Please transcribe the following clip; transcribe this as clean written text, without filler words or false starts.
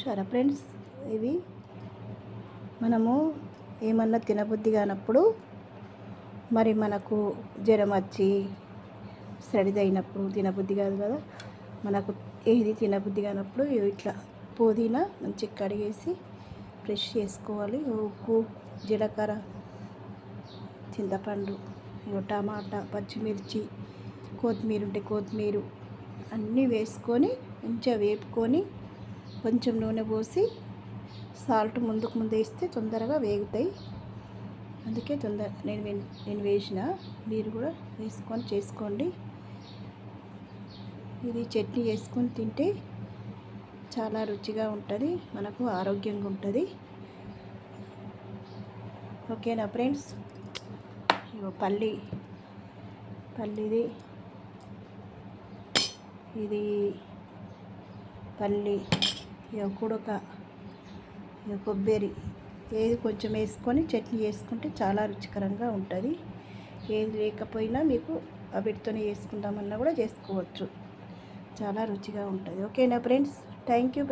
చూసారా ఫ్రెండ్స్, ఇవి మనము ఏమన్నా తినబుద్ధి కానప్పుడు, మరి మనకు జ్వరం వచ్చి సరిదైనప్పుడు తినబుద్ధి కాదు కదా, మనకు ఏది తినబుద్ధి కానప్పుడు ఇట్లా పుదీనా మంచిగా కడిగేసి ఫ్రెష్ చేసుకోవాలి. ఉప్పు, జీలకర్ర, చింతపండు, టమాటా, పచ్చిమిర్చి, కొత్తిమీర ఉంటే కొత్తిమీర అన్నీ వేసుకొని మంచిగా వేపుకొని కొంచెం నూనె పోసి సాల్ట్ ముందు వేస్తే తొందరగా వేగుతాయి. అందుకే నేను వేసిన, మీరు కూడా వేసుకొని చేసుకోండి. ఇది చట్నీ వేసుకొని తింటే చాలా రుచిగా ఉంటుంది, మనకు ఆరోగ్యంగా ఉంటుంది. ఓకేనా ఫ్రెండ్స్. ఇగో పల్లిది ఇది పల్లి, ఇక కుడక, ఇక కొబ్బరి, ఏది కొంచెం వేసుకొని చట్నీ చేసుకుంటే చాలా రుచికరంగా ఉంటుంది. ఏది లేకపోయినా మీకు వీటితోనే చేసుకుందామన్నా కూడా చేసుకోవచ్చు, చాలా రుచిగా ఉంటుంది. ఓకేనా ఫ్రెండ్స్, థ్యాంక్ యూ.